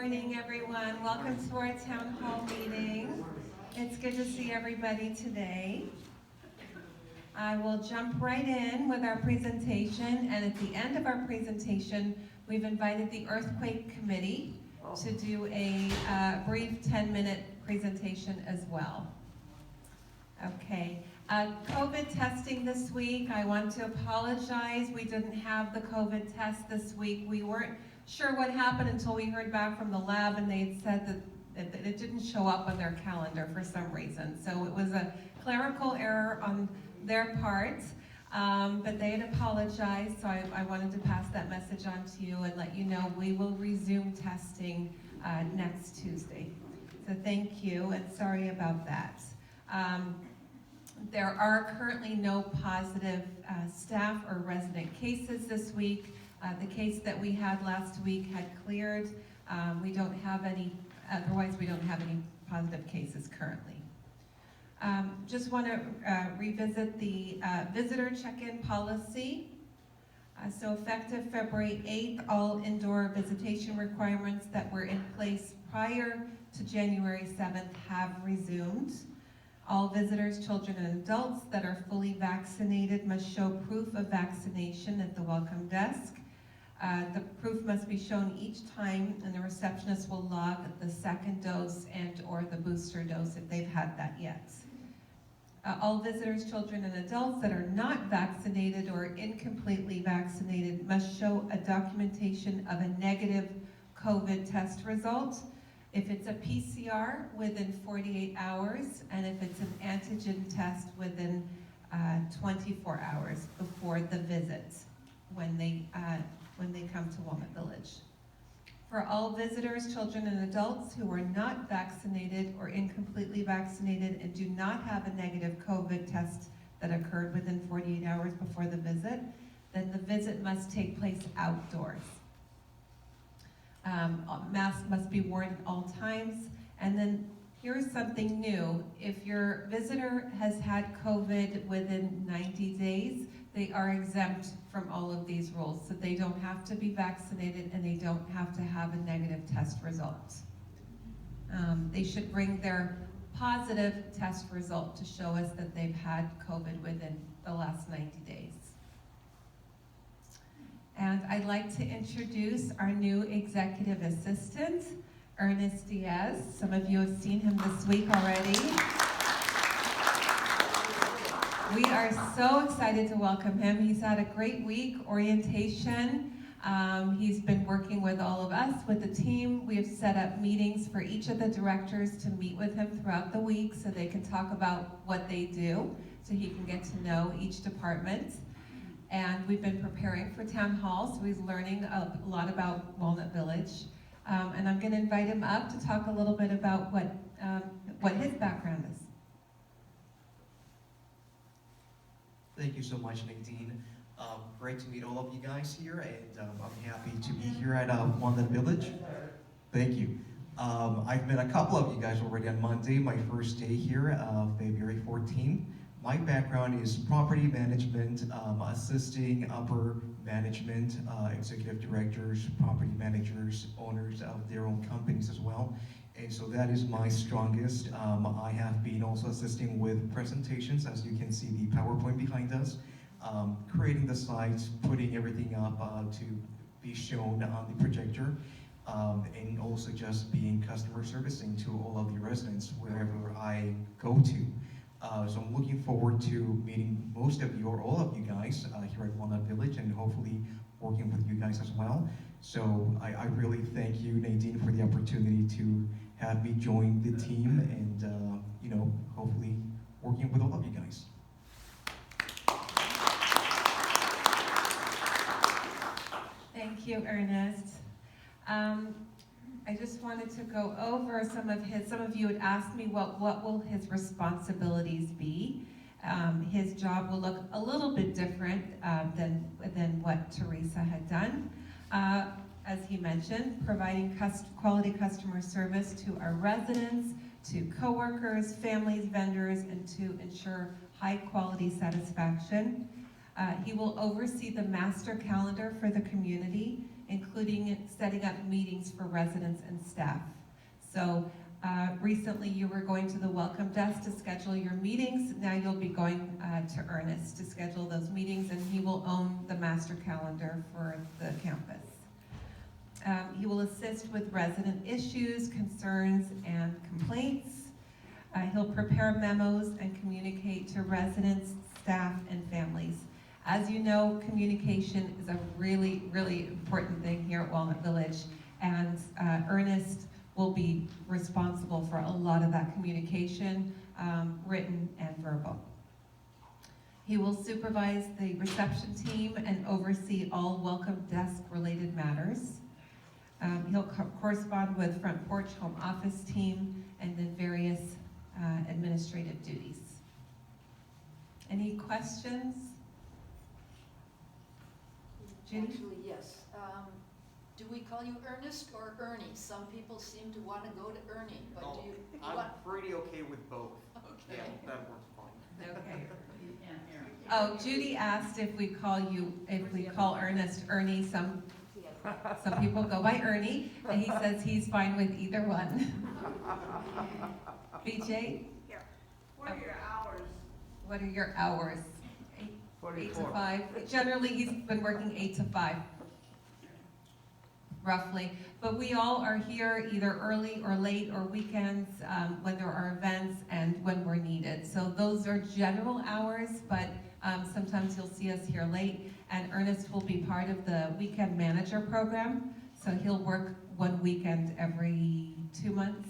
morning, everyone. Welcome to our town hall meeting. It's good to see everybody today. I will jump right in with our presentation, and at the end of our presentation, we've invited the Earthquake Committee to do a brief 10-minute presentation as well. Okay, COVID testing this week. I want to apologize. We didn't have the COVID test this week. We weren't sure what happened until we heard back from the lab, and they had said that it didn't show up on their calendar for some reason. So it was a clerical error on their part, but they had apologized, so I wanted to pass that message on to you and let you know we will resume testing next Tuesday. So thank you, and sorry about that. There are currently no positive staff or resident cases this week. The case that we had last week had cleared. We don't have any, otherwise we don't have any positive cases currently. Just want to revisit the visitor check-in policy. So effective February 8th, all indoor visitation requirements that were in place prior to January 7th have resumed. All visitors, children, and adults that are fully vaccinated must show proof of vaccination at the welcome desk. The proof must be shown each time, and the receptionist will log the second dose and or the booster dose if they've had that yet. All visitors, children, and adults that are not vaccinated or incompletely vaccinated must show a documentation of a negative COVID test result. If it's a PCR, within 48 hours, and if it's an antigen test, within 24 hours before the visit when they come to Walnut Village. For all visitors, children, and adults who are not vaccinated or incompletely vaccinated and do not have a negative COVID test that occurred within 48 hours before the visit, then the visit must take place outdoors. Masks must be worn at all times. And then here's something new. If your visitor has had COVID within 90 days, they are exempt from all of these rules. So they don't have to be vaccinated and they don't have to have a negative test result. They should bring their positive test result to show us that they've had COVID within the last 90 days. And I'd like to introduce our new executive assistant, Ernest Diaz. Some of you have seen him this week already. We are so excited to welcome him. He's had a great week, orientation. He's been working with all of us, with the team. We have set up meetings for each of the directors to meet with him throughout the week so they can talk about what they do, so he can get to know each department. And we've been preparing for town hall, so he's learning a lot about Walnut Village. And I'm going to invite him up to talk a little bit about what his background is. Thank you so much, Nadine. Great to meet all of you guys here, and I'm happy to be here at Walnut Village. Thank you. I've met a couple of you guys already on Monday, my first day here, February 14th. My background is property management, assisting upper management, executive directors, property managers, owners of their own companies as well. And so that is my strongest. I have been also assisting with presentations, as you can see the PowerPoint behind us, creating the slides, putting everything up to be shown on the projector, and also just being customer servicing to all of the residents wherever I go to. So I'm looking forward to meeting most of you, or all of you guys, here at Walnut Village, and hopefully working with you guys as well. So I really thank you, Nadine, for the opportunity to have me join the team, and hopefully working with all of you guys. Thank you, Ernest. I just wanted to go over some of you had asked me what will his responsibilities be. His job will look a little bit different than what Teresa had done. As he mentioned, providing quality customer service to our residents, to coworkers, families, vendors, and to ensure high quality satisfaction. He will oversee the master calendar for the community, including setting up meetings for residents and staff. So recently you were going to the welcome desk to schedule your meetings. Now you'll be going to Ernest to schedule those meetings, and he will own the master calendar for the campus. He will assist with resident issues, concerns, and complaints. He'll prepare memos and communicate to residents, staff, and families. As you know, communication is a really, really important thing here at Walnut Village, and Ernest will be responsible for a lot of that communication, written and verbal. He will supervise the reception team and oversee all welcome desk related matters. He'll correspond with front porch home office team and then various administrative duties. Any questions? Judy? Actually, yes. Do we call you Ernest or Ernie? Some people seem to want to go to Ernie, but No, do you I'm want? pretty okay with both. Okay. Yeah, that works fine. Okay. Oh, Judy asked if we call Ernest Ernie. Some people go by Ernie, and he says he's fine with either one. BJ? Here. What are your hours? What are your hours? 8 to 5. Generally, he's been working 8 to 5, roughly. But we all are here either early or late or weekends when there are events and when we're needed. So those are general hours, but sometimes you'll see us here late. And Ernest will be part of the weekend manager program. So he'll work one weekend every 2 months.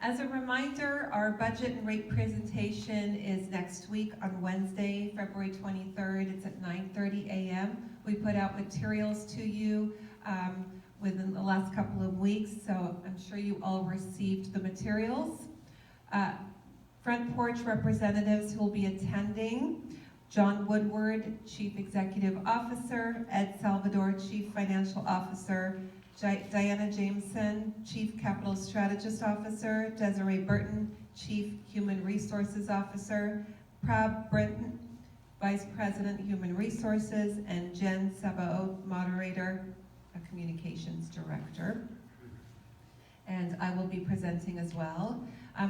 As a reminder, our budget and rate presentation is next week on Wednesday, February 23rd. It's at 9:30 a.m. We put out materials to you within the last couple of weeks, so I'm sure you all received the materials. Front porch representatives who will be attending: John Woodward, Chief Executive Officer; Ed Salvador, Chief Financial Officer; Diana Jameson, Chief Capital Strategist Officer; Desiree Burton, Chief Human Resources Officer; Prab Brenton, Vice President Human Resources; and Jen Sabaoth, Moderator, Communications Director. And I will be presenting as well.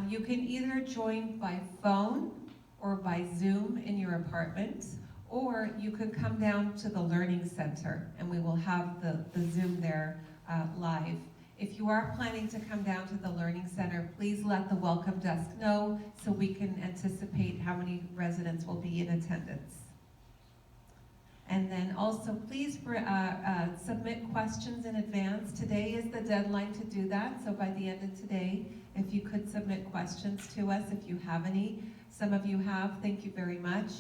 You can either join by phone or by Zoom in your apartment, or you can come down to the Learning Center and we will have the Zoom there live. If you are planning to come down to the Learning Center, please let the welcome desk know so we can anticipate how many residents will be in attendance. And then also please submit questions in advance. Today is the deadline to do that, so by the end of today, if you could submit questions to us if you have any. Some of you have, thank you very much.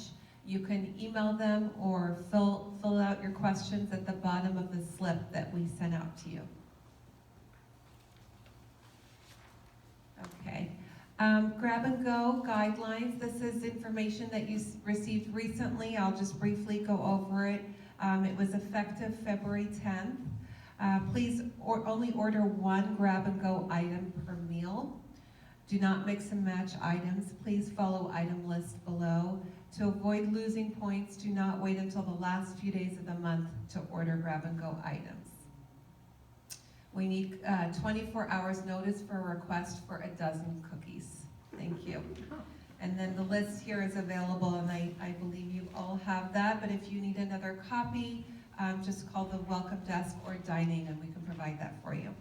You can email them or fill out your questions at the bottom of the slip that we sent out to you. Okay. Grab and go guidelines. This is information that you received recently. I'll just briefly go over it. It was effective February 10th. Please only order one grab and go item per meal. Do not mix and match items. Please follow item list below. To avoid losing points, do not wait until the last few days of the month to order grab and go items. We need 24 hours notice for a request for a dozen cookies. Thank you. And then the list here is available, and I believe you all have that, but if you need another copy, just call the welcome desk or dining and we can provide that for you.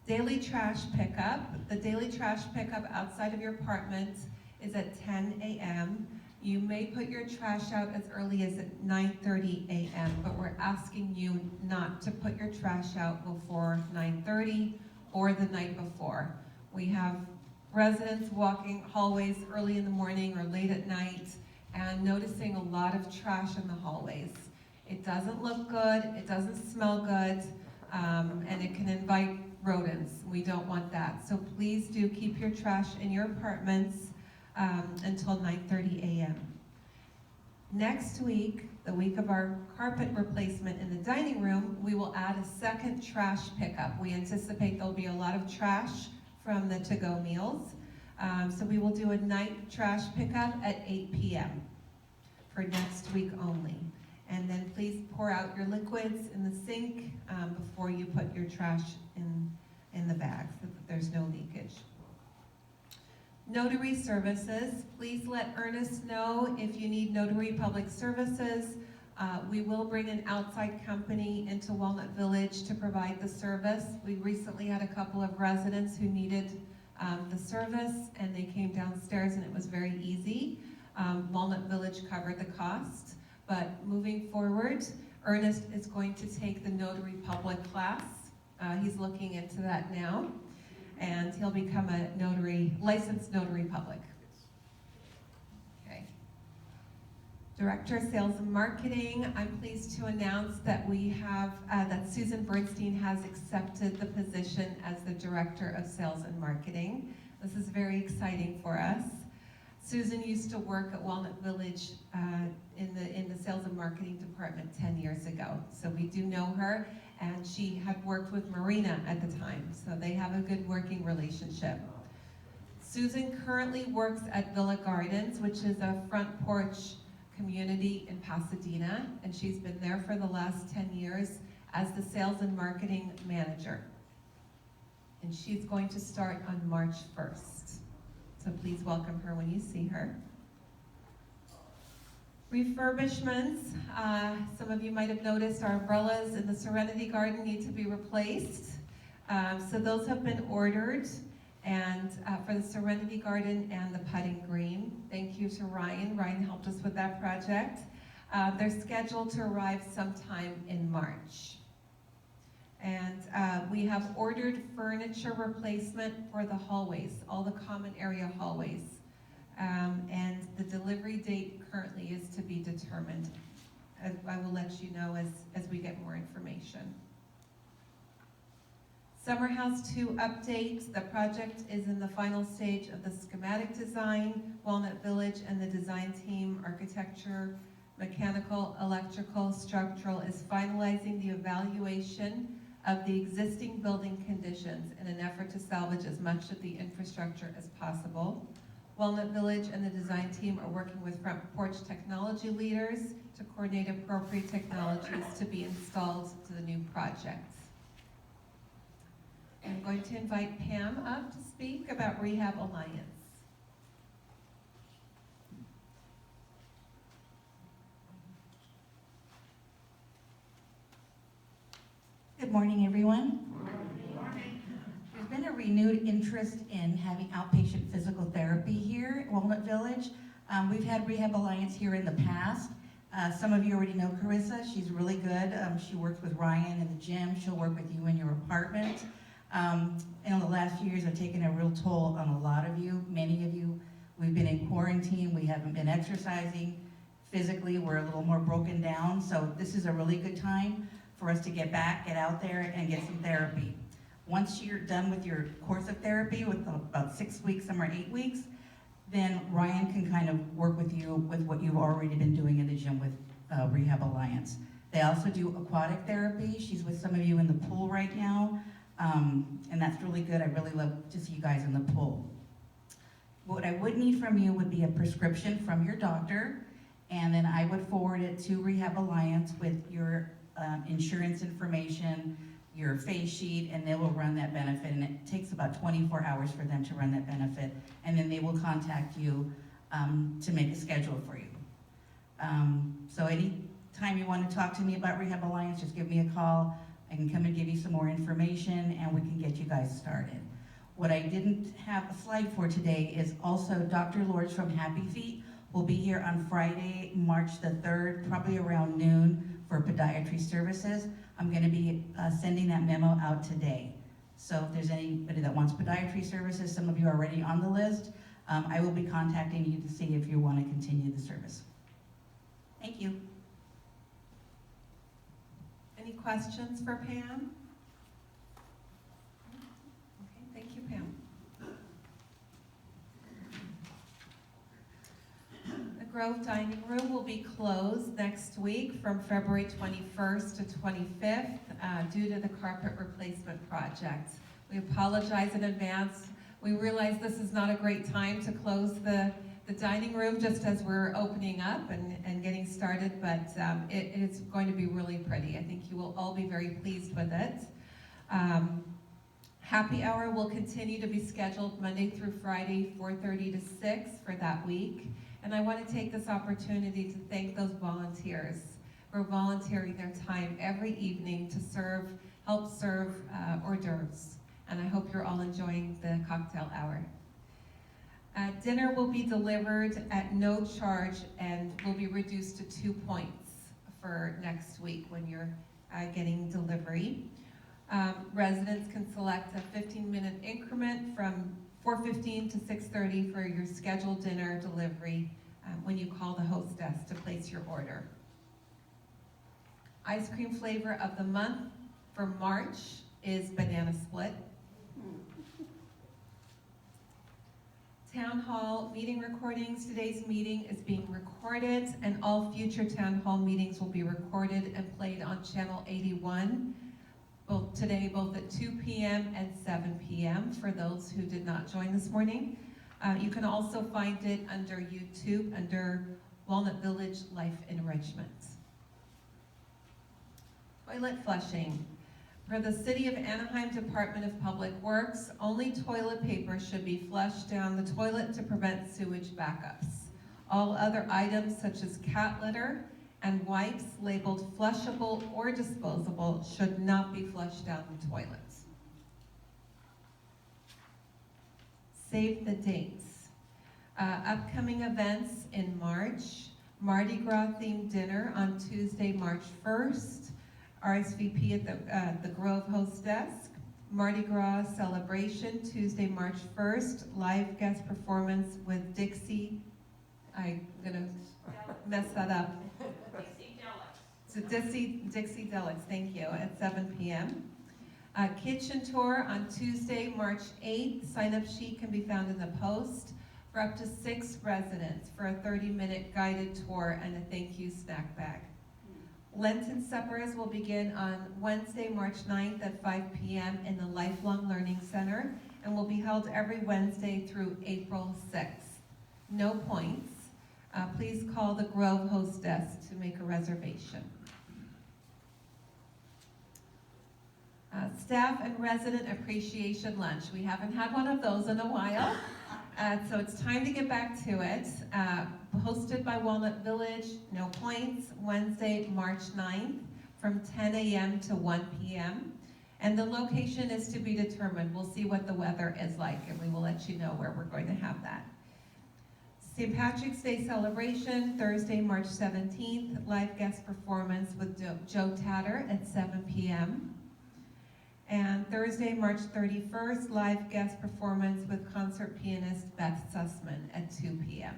Daily trash pickup. The daily trash pickup outside of your apartment is at 10 a.m. You may put your trash out as early as 9:30 a.m., but we're asking you not to put your trash out before 9:30 or the night before. We have residents walking hallways early in the morning or late at night and noticing a lot of trash in the hallways. It doesn't look good, it doesn't smell good, and it can invite rodents. We don't want that. So please do keep your trash in your apartments until 9:30 a.m. Next week, the week of our carpet replacement in the dining room, we will add a second trash pickup. We anticipate there'll be a lot of trash from the to-go meals. So we will do a night trash pickup at 8 p.m. for next week only. And then please pour out your liquids in the sink before you put your trash in the bags, so that there's no leakage. Notary services, please let Ernest know if you need notary public services. We will bring an outside company into Walnut Village to provide the service. We recently had a couple of residents who needed the service, and they came downstairs and it was very easy. Walnut Village covered the cost, but moving forward, Ernest is going to take the notary public class. He's looking into that now, and he'll become a licensed notary public. Okay. Director of Sales and Marketing, I'm pleased to announce that we have, that Susan Bernstein has accepted the position as the Director of Sales and Marketing. This is very exciting for us. Susan used to work at Walnut Village in the Sales and Marketing Department 10 years ago. So we do know her, and she had worked with Marina at the time, so they have a good working relationship. Susan currently works at Villa Gardens, which is a front porch community in Pasadena, and she's been there for the last 10 years as the Sales and Marketing Manager. And she's going to start on March 1st. So please welcome her when you see her. Refurbishments, some of you might have noticed our umbrellas in the Serenity Garden need to be replaced. So those have been ordered, and for the Serenity Garden and the putting green. Thank you to Ryan. Ryan helped us with that project. They're scheduled to arrive sometime in March. And we have ordered furniture replacement for the hallways, all the common area hallways. And the delivery date currently is to be determined. I will let you know as we get more information. Summer House 2 update. The project is in the final stage of the schematic design. Walnut Village and the design team, architecture, mechanical, electrical, structural, is finalizing the evaluation of the existing building conditions in an effort to salvage as much of the infrastructure as possible. Walnut Village and the design team are working with front porch technology leaders to coordinate appropriate technologies to be installed to the new project. I'm going to invite Pam up to speak about Rehab Alliance. Good morning, everyone. There's been a renewed interest in having outpatient physical therapy here at Walnut Village. We've had Rehab Alliance here in the past. Some of you already know Carissa. She's really good. She works with Ryan in the gym. She'll work with you in your apartment. And in the last few years, have taken a real toll on a lot of you. Many of you, we've been in quarantine. We haven't been exercising. Physically, we're a little more broken down. So this is a really good time for us to get out there and get some therapy. Once you're done with your course of therapy, with about 6 weeks, some are 8 weeks, then Ryan can kind of work with you with what you've already been doing in the gym with Rehab Alliance. They also do aquatic therapy. She's with some of you in the pool right now, and that's really good. I really love to see you guys in the pool. What I would need from you would be a prescription from your doctor, and then I would forward it to Rehab Alliance with your insurance information, your face sheet, and they will run that benefit. And it takes about 24 hours for them to run that benefit, and then they will contact you to make a schedule for you. So any time you want to talk to me about Rehab Alliance, just give me a call. I can come and give you some more information, and we can get you guys started. What I didn't have a slide for today is also Dr. Lords from Happy Feet will be here on Friday, March the 3rd, probably around noon, for podiatry services. I'm going to be sending that memo out today. So if there's anybody that wants podiatry services, some of you are already on the list, I will be contacting you to see if you want to continue the service. Thank you. Any questions for Pam? Okay, thank you, Pam. The Grove Dining Room will be closed next week from February 21st to 25th due to the carpet replacement project. We apologize in advance. We realize this is not a great time to close the the dining room just as we're opening up and getting started, but it's going to be really pretty. I think you will all be very pleased with it. Happy hour will continue to be scheduled Monday through Friday, 4:30 to 6 for that week. And I want to take this opportunity to thank those volunteers for volunteering their time every evening to help serve hors d'oeuvres. And I hope you're all enjoying the cocktail hour. Dinner will be delivered at no charge and will be reduced to 2 points for next week when you're getting delivery. Residents can select a 15-minute increment from 4:15 to 6:30 for your scheduled dinner delivery when you call the hostess to place your order. Ice cream flavor of the month for March is banana split. Town Hall meeting recordings. Today's meeting is being recorded, and all future Town Hall meetings will be recorded and played on Channel 81, both at 2 p.m. and 7 p.m. for those who did not join this morning. You can also find it under YouTube under Walnut Village Life Enrichment. Toilet flushing. For the City of Anaheim Department of Public Works, only toilet paper should be flushed down the toilet to prevent sewage backups. All other items such as cat litter and wipes labeled flushable or disposable should not be flushed down the toilet. Save the dates. Upcoming events in March: Mardi Gras themed dinner on Tuesday, March 1st. RSVP at the Grove Host Desk. Mardi Gras celebration, Tuesday, March 1st. Live guest performance with Dixie. I'm gonna mess that up. So Dixie Deluxe, thank you, at 7 p.m. Kitchen tour on Tuesday, March 8th. Sign-up sheet can be found in the post for up to 6 residents for a 30-minute guided tour and a thank you snack bag. Lenten suppers will begin on Wednesday, March 9th at 5 p.m. in the Lifelong Learning Center and will be held every Wednesday through April 6th. No points. Please call the Grove Host Desk to make a reservation. Staff and resident appreciation lunch. We haven't had one of those in a while, so it's time to get back to it. Hosted by Walnut Village, no points, Wednesday, March 9th from 10 a.m. to 1 p.m. And the location is to be determined. We'll see what the weather is like, and we will let you know where we're going to have that. St. Patrick's Day celebration, Thursday, March 17th, live guest performance with Joe Tatter at 7 p.m. And Thursday, March 31st, live guest performance with concert pianist Beth Sussman at 2 p.m.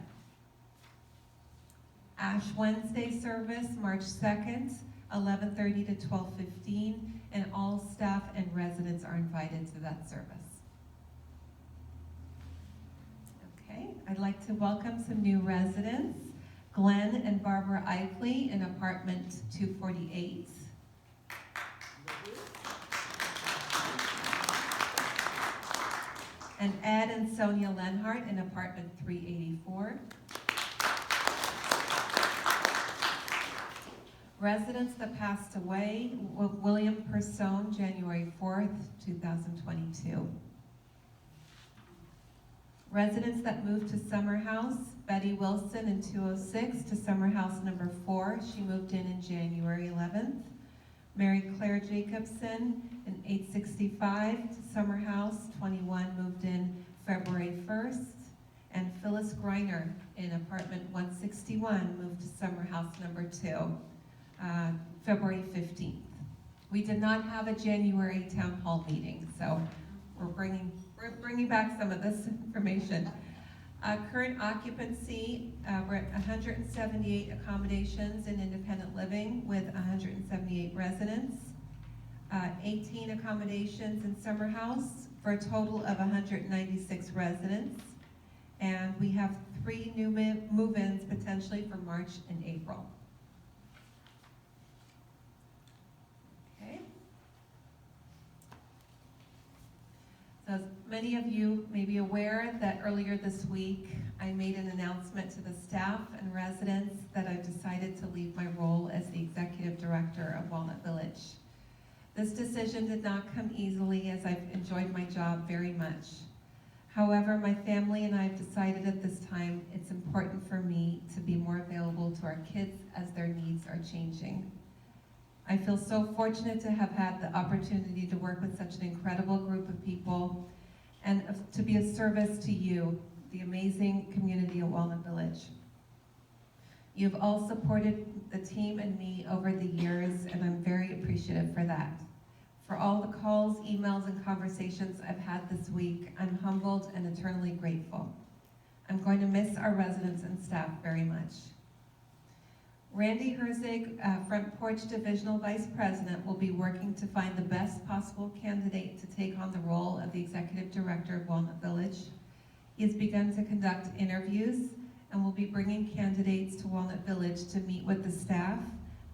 Ash Wednesday service, March 2nd, 11:30 to 12:15, and all staff and residents are invited to that service. Okay, I'd like to welcome some new residents. Glenn and Barbara Ipley in apartment 248. And Ed and Sonia Lenhart in apartment 384. Residents that passed away: William Persone, January 4th, 2022. Residents that moved to Summer House: Betty Wilson in 206 to Summer House number 4. She moved in January 11th. Mary Claire Jacobson in 865 to Summer House 21, moved in February 1st. And Phyllis Greiner in apartment 161, moved to Summer House number 2, February 15th. We did not have a January town hall meeting, so we're bringing back some of this information. Current occupancy, we're at 178 accommodations in independent living with 178 residents. 18 accommodations in Summer House for a total of 196 residents. And we have 3 new move-ins potentially for March and April. Okay. So as Many of you may be aware that earlier this week, I made an announcement to the staff and residents that I've decided to leave my role as the executive director of Walnut Village. This decision did not come easily, as I've enjoyed my job very much. However, my family and I have decided at this time it's important for me to be more available to our kids as their needs are changing. I feel so fortunate to have had the opportunity to work with such an incredible group of people and to be of service to you, the amazing community of Walnut Village. You've all supported the team and me over the years, and I'm very appreciative for that. For all the calls, emails, and conversations I've had this week, I'm humbled and eternally grateful. I'm going to miss our residents and staff very much. Randy Herzig, Front Porch Divisional Vice President, will be working to find the best possible candidate to take on the role of the Executive Director of Walnut Village. He has begun to conduct interviews and will be bringing candidates to Walnut Village to meet with the staff,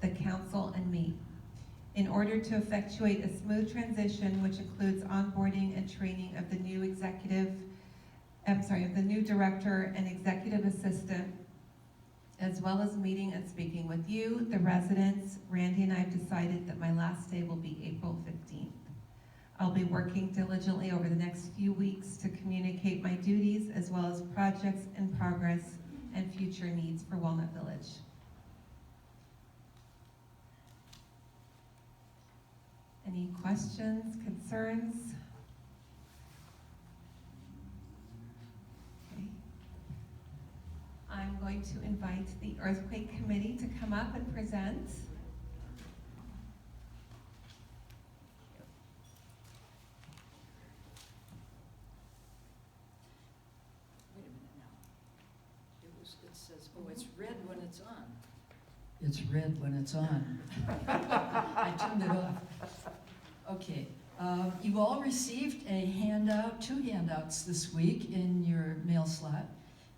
the council, and me. In order to effectuate a smooth transition, which includes onboarding and training of the new new director and executive assistant, as well as meeting and speaking with you, the residents, Randy and I have decided that my last day will be April 15th. I'll be working diligently over the next few weeks to communicate my duties as well as projects in progress and future needs for Walnut Village. Any questions, concerns? Okay. I'm going to invite the Earthquake Committee to come up and present. Wait a minute now. It says, oh, it's red when it's on. It's red when it's on. I turned it off. Okay, you all received a handout, 2 handouts this week in your mail slot,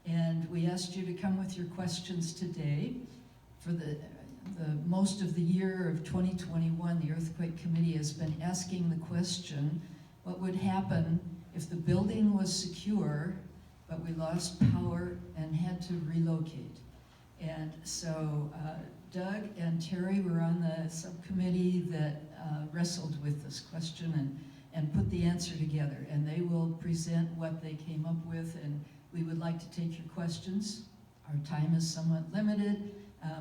and we asked you to come with your questions today. For the most of the year of 2021, the Earthquake Committee has been asking the question, what would happen if the building was secure, but we lost power and had to relocate? And so Doug and Terry were on the subcommittee that wrestled with this question and put the answer together. And they will present what they came up with, and we would like to take your questions. Our time is somewhat limited,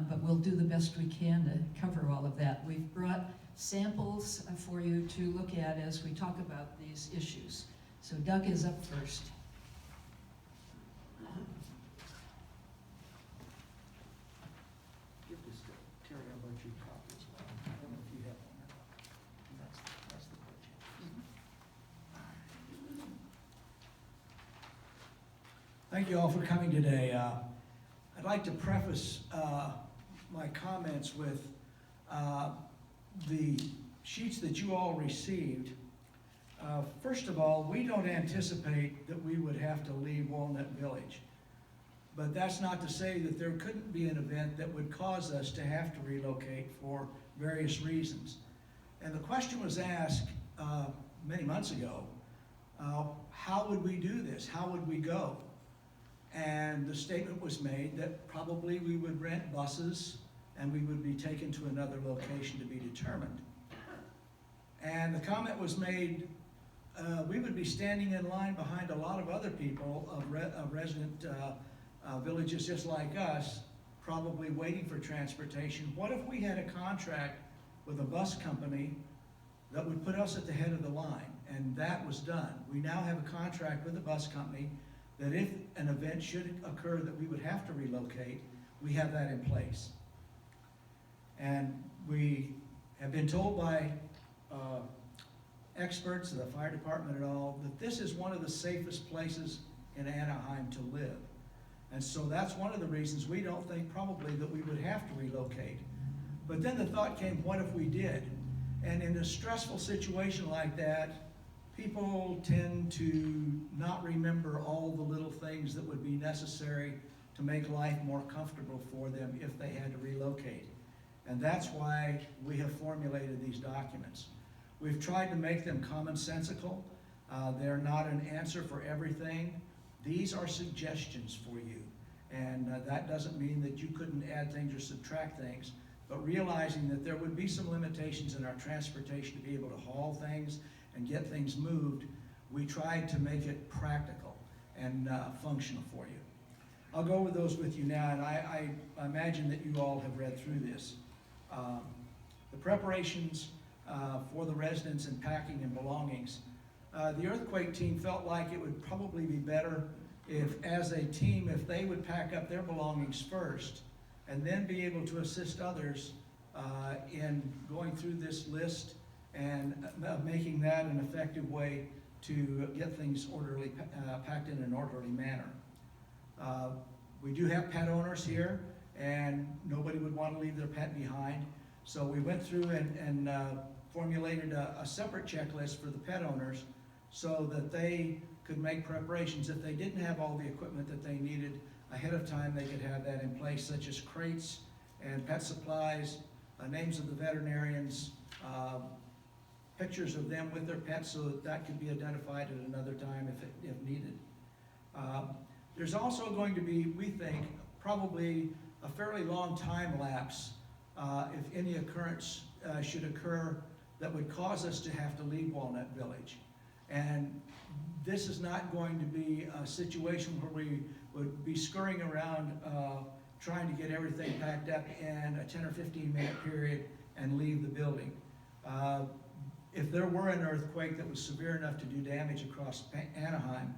but we'll do the best we can to cover all of that. We've brought samples for you to look at as we talk about these issues. So Doug is up first. Give this to Terry, I'll let you copy as well. I don't know if you have one or not. That's the budget. Thank you all for coming today. I'd like to preface my comments with the sheets that you all received. First of all, we don't anticipate that we would have to leave Walnut Village. But that's not to say that there couldn't be an event that would cause us to have to relocate for various reasons. And the question was asked many months ago, how would we do this? How would we go? And the statement was made that probably we would rent buses and we would be taken to another location to be determined. And the comment was made, we would be standing in line behind a lot of other people of resident villages just like us, probably waiting for transportation. What if we had a contract with a bus company that would put us at the head of the line? And that was done. We now have a contract with a bus company that if an event should occur that we would have to relocate, we have that in place. And we have been told by experts, the fire department and all, that this is one of the safest places in Anaheim to live. And so that's one of the reasons we don't think probably that we would have to relocate. But then the thought came, what if we did? And in a stressful situation like that, people tend to not remember all the little things that would be necessary to make life more comfortable for them if they had to relocate. And that's why we have formulated these documents. We've tried to make them commonsensical. They're not an answer for everything. These are suggestions for you. And that doesn't mean that you couldn't add things or subtract things, but realizing that there would be some limitations in our transportation to be able to haul things and get things moved, we tried to make it practical and functional for you. I'll go over those with you now, and I imagine that you all have read through this. The preparations for the residents and packing and belongings. The earthquake team felt like it would probably be better if, as a team, if they would pack up their belongings first and then be able to assist others in going through this list and making that an effective way to get things orderly, packed in an orderly manner. We do have pet owners here, and nobody would want to leave their pet behind. So we went through and formulated a separate checklist for the pet owners so that they could make preparations. If they didn't have all the equipment that they needed ahead of time, they could have that in place, such as crates and pet supplies, names of the veterinarians, pictures of them with their pets so that that could be identified at another time if needed. There's also going to be, we think, probably a fairly long time lapse if any occurrence should occur that would cause us to have to leave Walnut Village. And this is not going to be a situation where we would be scurrying around trying to get everything packed up in a 10 or 15 minute period and leave the building. If there were an earthquake that was severe enough to do damage across Anaheim,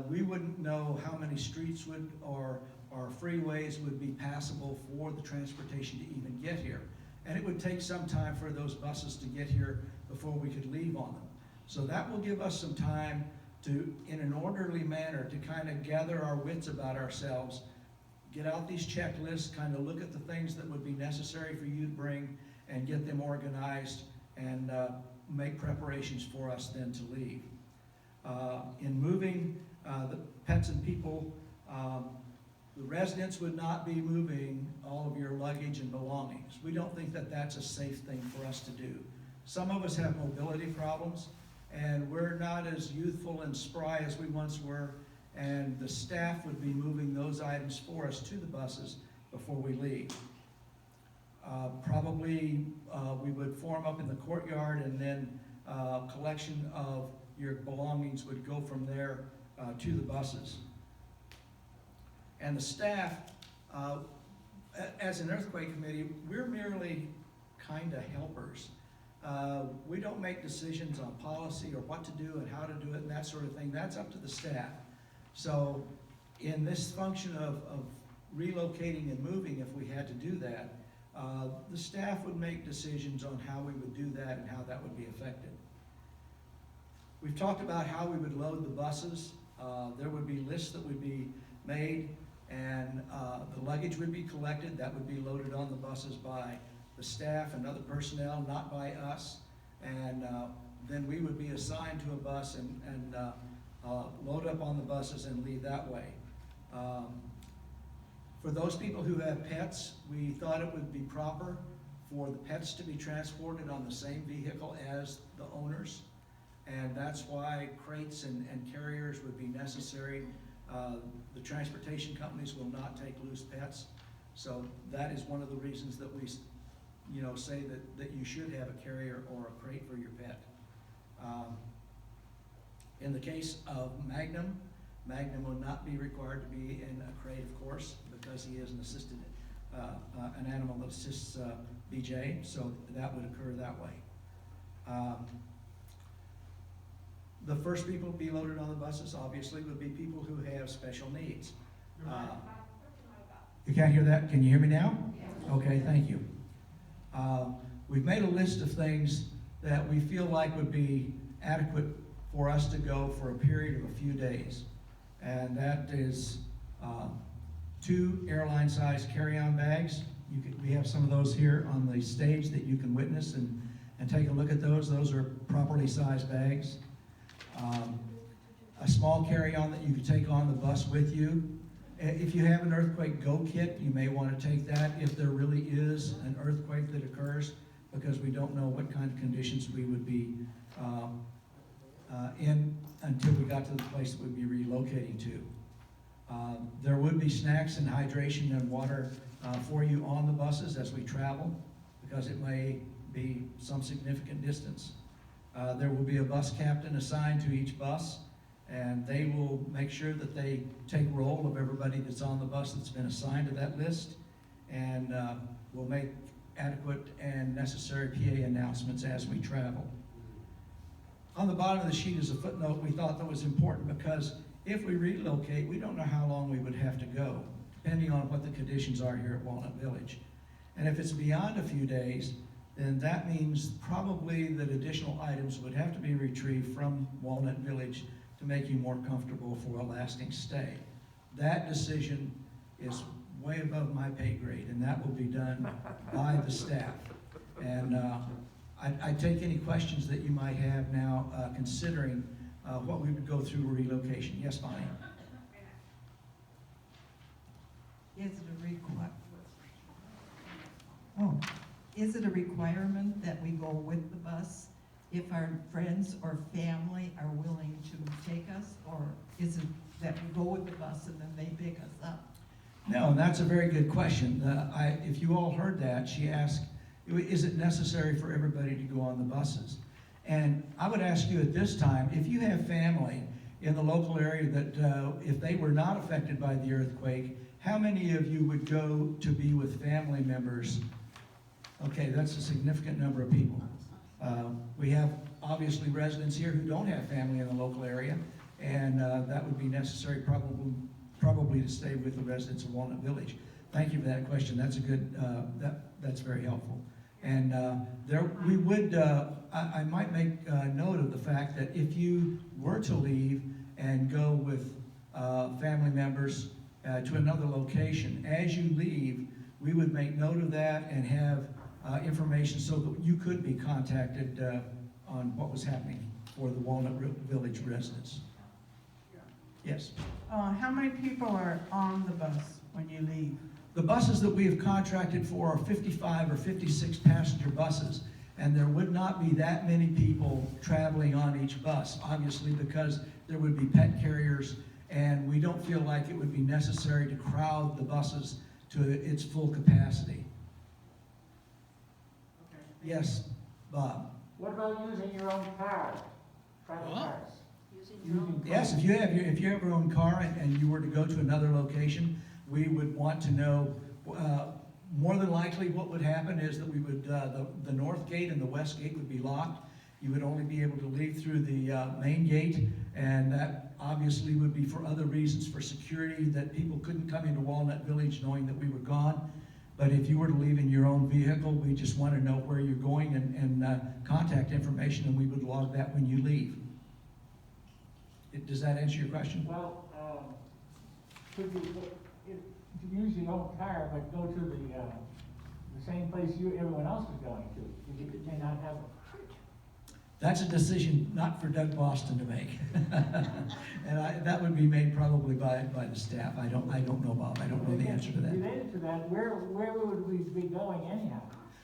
we wouldn't know how many streets would or freeways would be passable for the transportation to even get here. And it would take some time for those buses to get here before we could leave on them. So that will give us some time to, in an orderly manner, to kind of gather our wits about ourselves, get out these checklists, kind of look at the things that would be necessary for you to bring and get them organized and make preparations for us then to leave. In moving the pets and people, the residents would not be moving all of your luggage and belongings. We don't think that that's a safe thing for us to do. Some of us have mobility problems, and we're not as youthful and spry as we once were, and the staff would be moving those items for us to the buses before we leave. Probably we would form up in the courtyard, and then collection of your belongings would go from there to the buses. And the staff, as an earthquake committee, we're merely kind of helpers. We don't make decisions on policy or what to do and how to do it and that sort of thing. That's up to the staff. So in this function of relocating and moving, if we had to do that, the staff would make decisions on how we would do that and how that would be affected. We've talked about how we would load the buses. There would be lists that would be made, and the luggage would be collected. That would be loaded on the buses by the staff and other personnel, not by us. And then we would be assigned to a bus and load up on the buses and leave that way. For those people who have pets, we thought it would be proper for the pets to be transported on the same vehicle as the owners. And that's why crates and carriers would be necessary. The transportation companies will not take loose pets. So that is one of the reasons that we say that you should have a carrier or a crate for your pet. In the case of Magnum will not be required to be in a crate, of course, because he is an animal that assists BJ, so that would occur that way. The first people to be loaded on the buses, obviously, would be people who have special needs. You can't hear that? Can you hear me now? Okay, thank you. We've made a list of things that we feel like would be adequate for us to go for a period of a few days. And that is 2 airline-sized carry-on bags. We have some of those here on the stage that you can witness and take a look at those. Those are properly sized bags. A small carry-on that you could take on the bus with you. If you have an earthquake go kit, you may want to take that if there really is an earthquake that occurs, because we don't know what kind of conditions we would be in until we got to the place that we'd be relocating to. There would be snacks and hydration and water for you on the buses as we travel, because it may be some significant distance. There will be a bus captain assigned to each bus, and they will make sure that they take roll of everybody that's on the bus that's been assigned to that list, and will make adequate and necessary PA announcements as we travel. On the bottom of the sheet is a footnote we thought that was important, because if we relocate, we don't know how long we would have to go, depending on what the conditions are here at Walnut Village. And if it's beyond a few days, then that means probably that additional items would have to be retrieved from Walnut Village to make you more comfortable for a lasting stay. That decision is way above my pay grade, and that will be done by the staff. And I take any questions that you might have now, considering what we would go through relocation. Yes, Bonnie? Is it a requirement that we go with the bus if our friends or family are willing to take us? Or is it that we go with the bus and then they pick us up? No, that's a very good question. If you all heard that, she asked, is it necessary for everybody to go on the buses? And I would ask you at this time, if you have family in the local area that if they were not affected by the earthquake, how many of you would go to be with family members? Okay, that's a significant number of people. We have obviously residents here who don't have family in the local area, and that would be necessary probably to stay with the residents of Walnut Village. Thank you for that question. That's a good, that's very helpful. And we would, I might make note of the fact that if you were to leave and go with family members to another location, as you leave, we would make note of that and have information so that you could be contacted on what was happening for the Walnut Village residents. Yes? How many people are on the bus when you leave? The buses that we have contracted for are 55 or 56 passenger buses, and there would not be that many people traveling on each bus, obviously, because there would be pet carriers, and we don't feel like it would be necessary to crowd the buses to its full capacity. Yes, Bob? What about using your own car? Private cars? Using your own Yes, if you have your own car and you were to go to another location, we would want to know, more than likely what would happen is that we would, the north gate and the west gate would be locked. You would only be able to leave through the main gate, and that obviously would be for other reasons, for security, that people couldn't come into Walnut Village knowing that we were gone. But if you were to leave in your own vehicle, we just want to know where you're going and contact information, and we would log that when you leave. Does that answer your question? Well, could you use your own car, but go to the same place everyone else is going to? You may not have a... That's a decision not for Doug Boston to make. And that would be made probably by the staff. I don't know, Bob. I don't know the answer to that. Related to that, where would we be going anyhow?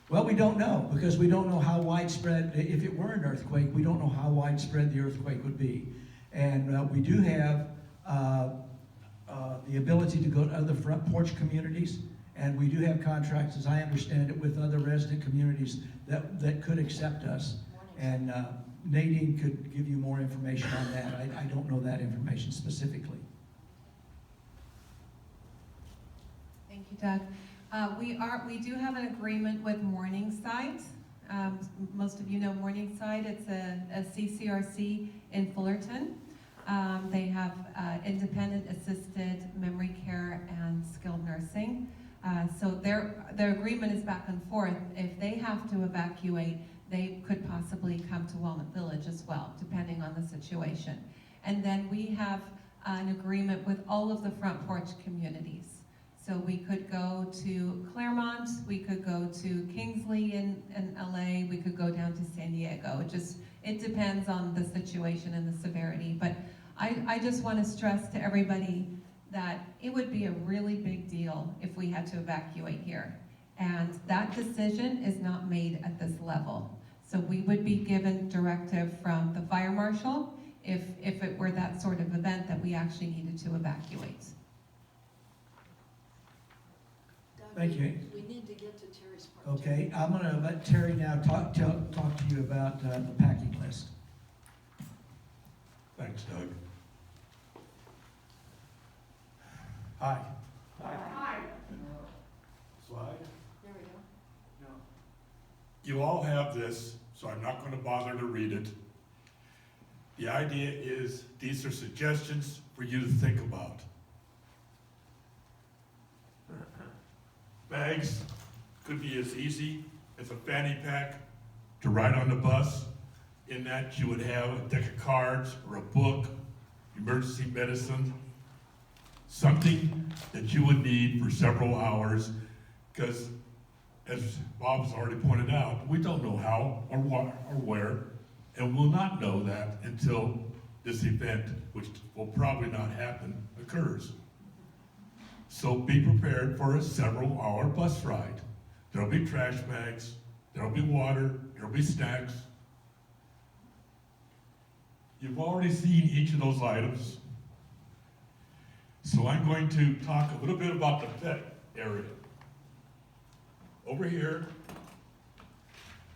Well, we don't know, because we don't know how widespread, if it were an earthquake, we don't know how widespread the earthquake would be. And we do have the ability to go to other front porch communities, and we do have contracts, as I understand it, with other resident communities that could accept us. And Nadine could give you more information on that. I don't know that information specifically. Thank you, Doug. We do have an agreement with Morningside. Most of you know Morningside. It's a CCRC in Fullerton. They have independent assisted memory care and skilled nursing. So their agreement is back and forth. If they have to evacuate, they could possibly come to Walnut Village as well, depending on the situation. And then we have an agreement with all of the front porch communities. So we could go to Claremont, we could go to Kingsley in LA, we could go down to San Diego. It depends on the situation and the severity. But I just want to stress to everybody that it would be a really big deal if we had to evacuate here. And that decision is not made at this level. So we would be given directive from the fire marshal if it were that sort of event that we actually needed to evacuate. Doug, Thank you. We need to get to Terry's part. Okay, I'm gonna let Terry now talk to you about the packing list. Thanks, Doug. Hi. Slide. There we go. You all have this, so I'm not going to bother to read it. The idea is these are suggestions for you to think about. Bags could be as easy as a fanny pack to ride on the bus. In that you would have a deck of cards or a book, emergency medicine, something that you would need for several hours, because as Bob's already pointed out, we don't know how or what or where, and we'll not know that until this event, which will probably not happen, occurs. So be prepared for a several-hour bus ride. There'll be trash bags, there'll be water, there'll be snacks. You've already seen each of those items. So I'm going to talk a little bit about the pet area. Over here,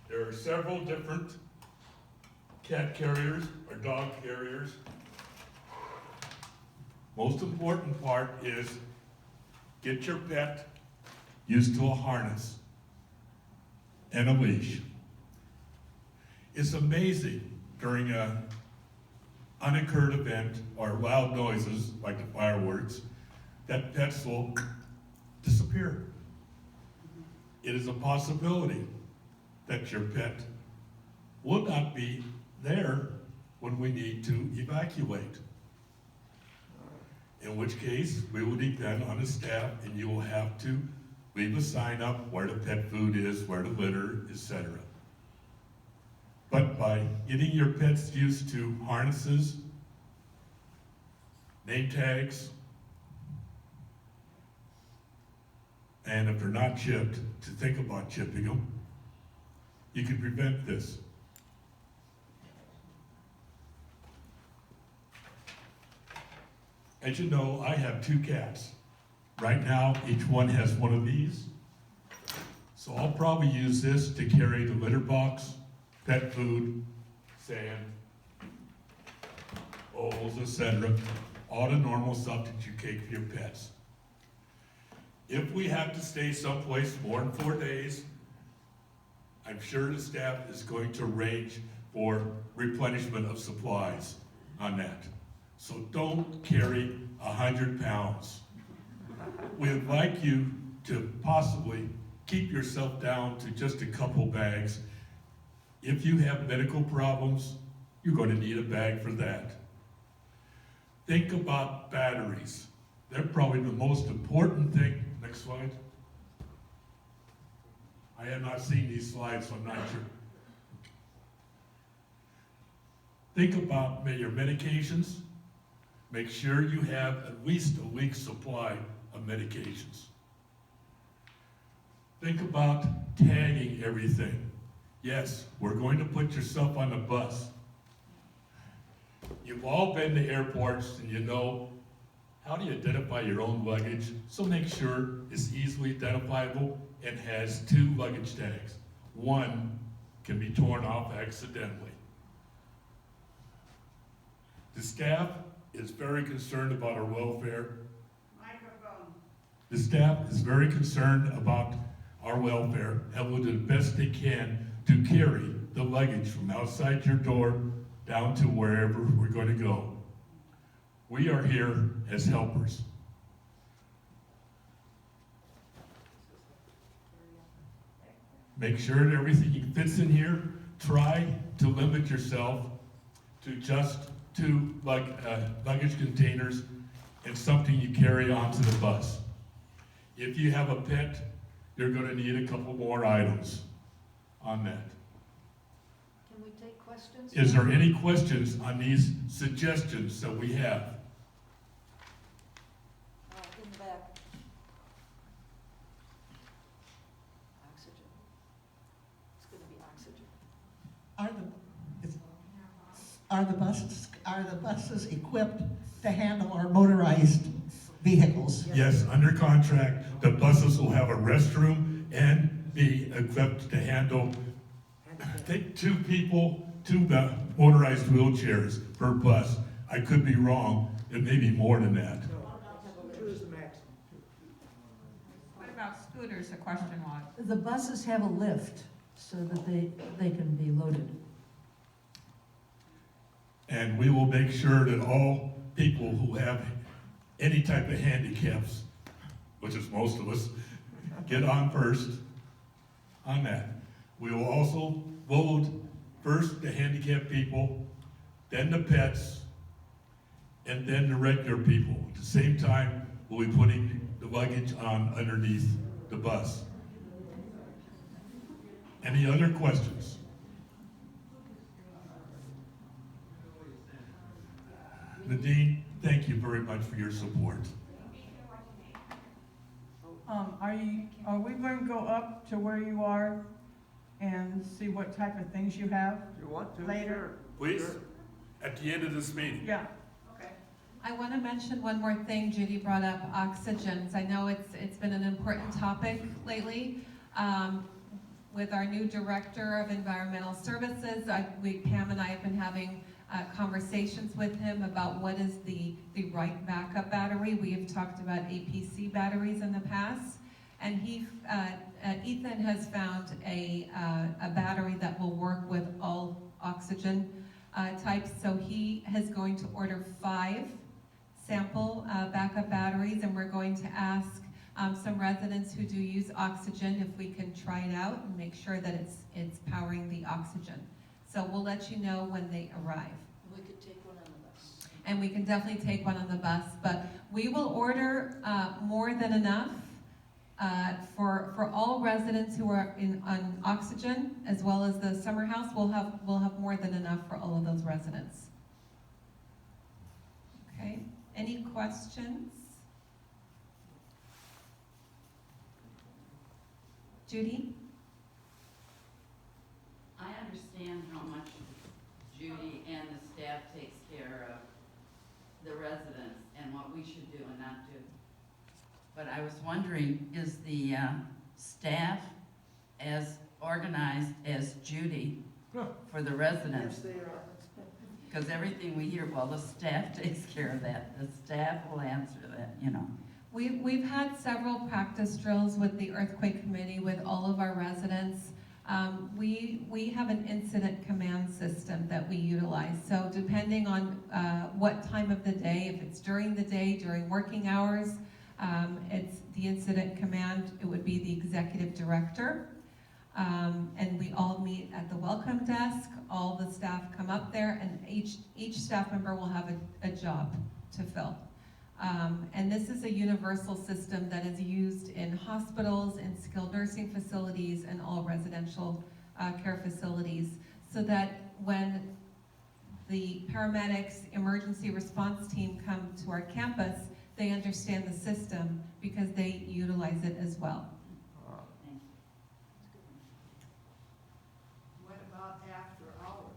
there are several different cat carriers or dog carriers. Most important part is get your pet used to a harness and a leash. It's amazing during a unoccurred event or loud noises like the fireworks that pets will disappear. It is a possibility that your pet will not be there when we need to evacuate. In which case, we will depend on the staff and you will have to leave a sign up where the pet food is, where the litter, etc. But by getting your pets used to harnesses, name tags, and if they're not chipped, to think about chipping them, you can prevent this. As you know, I have 2 cats. Right now, each one has one of these. So I'll probably use this to carry the litter box, pet food, sand, bowls, etc. All the normal stuff that you take for your pets. If we have to stay someplace more than 4 days, I'm sure the staff is going to arrange for replenishment of supplies on that. So don't carry 100 pounds. We'd like you to possibly keep yourself down to just a couple bags. If you have medical problems, you're going to need a bag for that. Think about batteries. They're probably the most important thing. Next slide. I have not seen these slides, so I'm not sure. Think about your medications. Make sure you have at least a week's supply of medications. Think about tagging everything. Yes, we're going to put yourself on the bus. You've all been to airports and you know how do you identify your own luggage, so make sure it's easily identifiable and has 2 luggage tags. One can be torn off accidentally. The staff is very concerned about our welfare. Microphone. The staff is very concerned about our welfare and will do the best they can to carry the luggage from outside your door down to wherever we're going to go. We are here as helpers. Make sure that everything fits in here. Try to limit yourself to just 2 luggage containers and something you carry onto the bus. If you have a pet, you're going to need a couple more items on that. Can we take questions? Is there any questions on these suggestions that we have? In the back. Oxygen. It's gonna be oxygen. are the buses equipped to handle our motorized vehicles? Yes, under contract, the buses will have a restroom and be equipped to handle, I think, 2 people, 2 motorized wheelchairs per bus. I could be wrong, it may be more than that. What about scooters, the question was? The buses have a lift so that they can be loaded. And we will make sure that all people who have any type of handicaps, which is most of us, get on first on that. We will also load first the handicapped people, then the pets, and then the regular people. At the same time, we'll be putting the luggage on underneath the bus. Any other questions? Nadine, thank you very much for your support. Are we going to go up to where you are and see what type of things you have You want to? later? Please, at the end of this meeting. Yeah, okay. I want to mention one more thing. Judy brought up oxygens. I know it's been an important topic lately. With our new director of environmental services, Pam and I have been having conversations with him about what is the right backup battery. We have talked about APC batteries in the past, and Ethan has found a battery that will work with all oxygen types. So he is going to order 5 sample backup batteries, and we're going to ask some residents who do use oxygen if we can try it out and make sure that it's powering the oxygen. So we'll let you know when they arrive. We could take one on the bus. And we can definitely take one on the bus, but we will order more than enough for all residents who are on oxygen, as well as the summer house. We'll have more than enough for all of those residents. Okay, any questions? Judy? I understand how much Judy and the staff takes care of the residents and what we should do and not do. But I was wondering, is the staff as organized as Judy for the residents? Yes, they are. Because everything we hear, well, the staff takes care of that. The staff will answer that, you know. We've had several practice drills with the earthquake committee with all of our residents. We have an incident command system that we utilize. So depending on what time of the day, if it's during the day, during working hours, it's the incident command. It would be the executive director. And we all meet at the welcome desk. All the staff come up there, and each staff member will have a job to fill. And this is a universal system that is used in hospitals, in skilled nursing facilities, and all residential care facilities, so that when the paramedics, emergency response team come to our campus, they understand the system because they utilize it as well. What about after hours?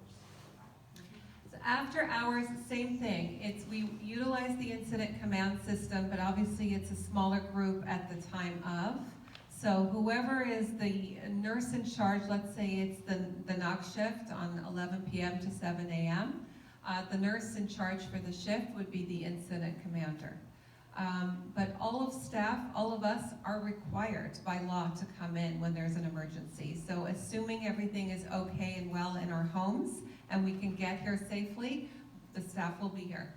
So after hours, same thing. We utilize the incident command system, but obviously it's a smaller group at the time of. So whoever is the nurse in charge, let's say it's the knock shift on 11 p.m. to 7 a.m., the nurse in charge for the shift would be the incident commander. But all of staff, all of us are required by law to come in when there's an emergency. So assuming everything is okay and well in our homes and we can get here safely, the staff will be here.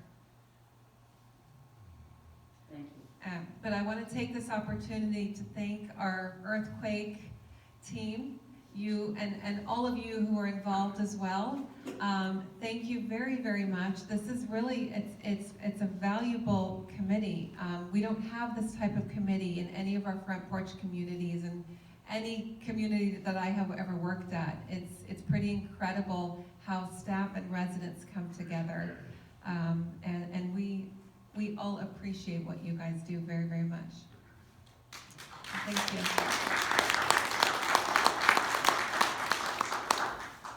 Thank you. But I want to take this opportunity to thank our earthquake team, you and all of you who are involved as well. Thank you very, very much. This is really, it's a valuable committee. We don't have this type of committee in any of our front porch communities and any community that I have ever worked at. It's pretty incredible how staff and residents come together. And we all appreciate what you guys do very, very much. Thank you.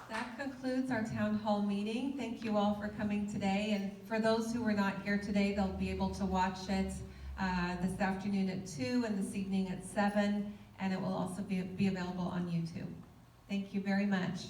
That concludes concludes our town hall meeting. Thank you all for coming today, and for those who were not here today, they'll be able to watch it this afternoon at 2 and this evening at 7, and it will also be available on YouTube. Thank you very much.